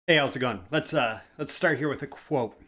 Hey, how's it going? Let's start here with a quote.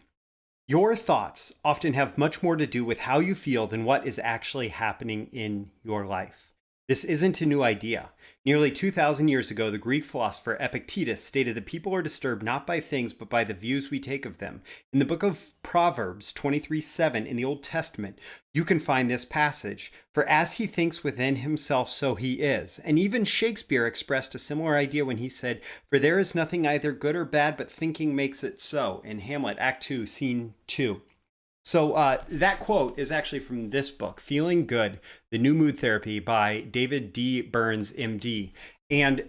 Your thoughts often have much more to do with how you feel than what is actually happening in your life. This isn't a new idea. Nearly 2,000 years ago, the Greek philosopher Epictetus stated that people are disturbed not by things, but by the views we take of them. In the book of Proverbs 23:7 in the Old Testament, you can find this passage. For as he thinks within himself, so he is. And even Shakespeare expressed a similar idea when he said, For there is nothing either good or bad, but thinking makes it so. In Hamlet, Act 2, Scene 2. So that quote is actually from this book, Feeling Good, The New Mood Therapy by David D. Burns, MD. And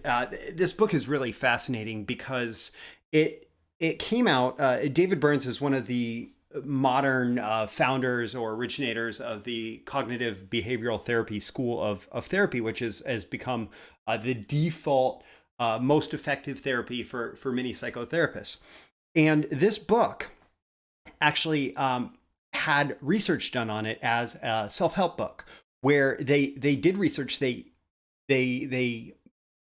this book is really fascinating because it came out, David Burns is one of the modern founders or originators of the cognitive behavioral therapy school of therapy, which has become the default most effective therapy for many psychotherapists. And this book actually had research done on it as a self-help book where they did research. They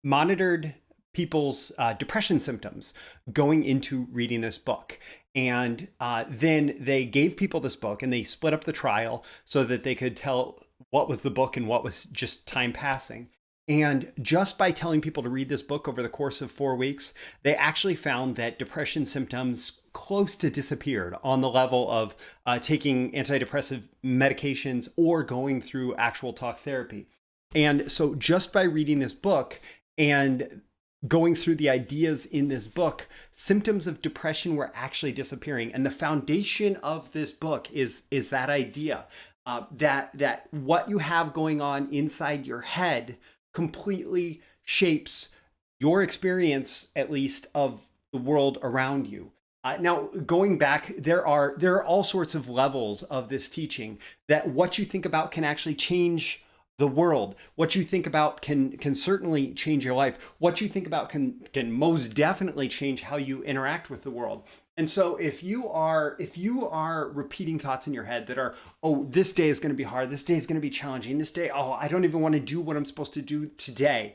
monitored people's depression symptoms going into reading this book, and then they gave people this book and they split up the trial so that they could tell what was the book and what was just time passing. And just by telling people to read this book over the course of 4 weeks, they actually found that depression symptoms close to disappeared on the level of taking antidepressive medications or going through actual talk therapy. And so just by reading this book and going through the ideas in this book, symptoms of depression were actually disappearing. And the foundation of this book is that idea that what you have going on inside your head completely shapes your experience, at least, of the world around you. Now, going back, there are all sorts of levels of this teaching that what you think about can actually change the world. What you think about can certainly change your life. What you think about can most definitely change how you interact with the world. And so if you are repeating thoughts in your head that are, oh, this day is going to be hard, this day is going to be challenging, this day, oh, I don't even want to do what I'm supposed to do today,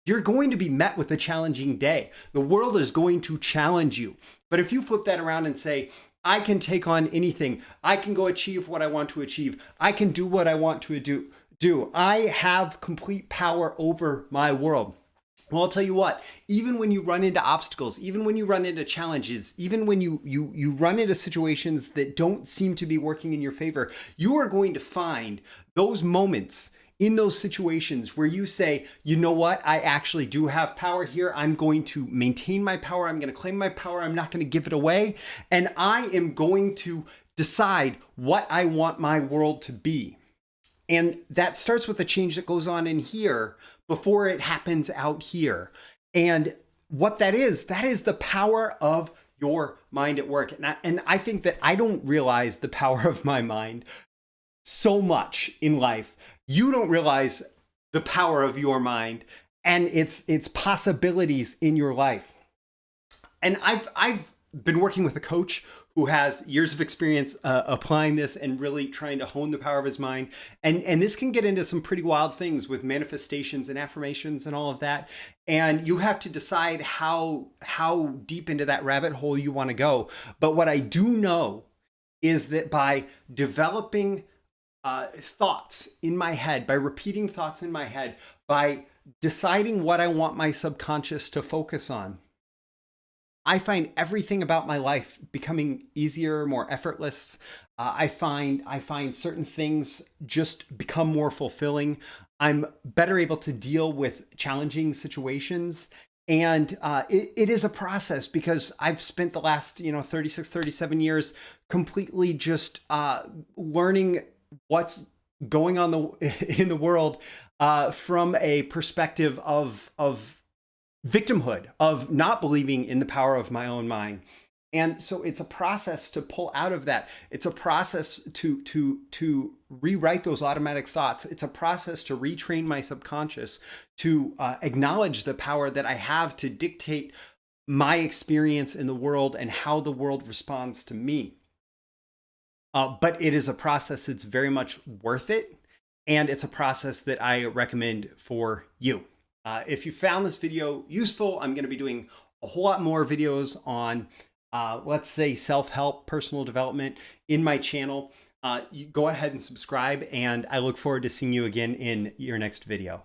you're going to be met with a challenging day. The world is going to challenge you. But if you flip that around and say, I can take on anything, I can go achieve what I want to achieve, I can do what I want to do, I have complete power over my world. Well, I'll tell you what, even when you run into obstacles, even when you run into challenges, even when you run into situations that don't seem to be working in your favor, you are going to find those moments in those situations where you say, you know what, I actually do have power here. I'm going to maintain my power. I'm going to claim my power. I'm not going to give it away. And I am going to decide what I want my world to be. And that starts with the change that goes on in here before it happens out here. And what that is the power of your mind at work. And I think that I don't realize the power of my mind so much in life. You don't realize the power of your mind and its possibilities in your life. And I've been working with a coach who has years of experience applying this and really trying to hone the power of his mind. And this can get into some pretty wild things with manifestations and affirmations and all of that. And you have to decide how deep into that rabbit hole you want to go. But what I do know is that by developing thoughts in my head, by repeating thoughts in my head, by deciding what I want my subconscious to focus on, I find everything about my life becoming easier, more effortless. I find certain things just become more fulfilling. I'm better able to deal with challenging situations. And it is a process because I've spent the last 36, 37 years completely just learning what's going on in the world from a perspective of victimhood, of not believing in the power of my own mind. And so it's a process to pull out of that. It's a process to rewrite those automatic thoughts. It's a process to retrain my subconscious to acknowledge the power that I have to dictate my experience in the world and how the world responds to me. But it is a process that's very much worth it. And it's a process that I recommend for you. If you found this video useful, I'm going to be doing a whole lot more videos on, let's say, self-help, personal development in my channel. You go ahead and subscribe, and I look forward to seeing you again in your next video.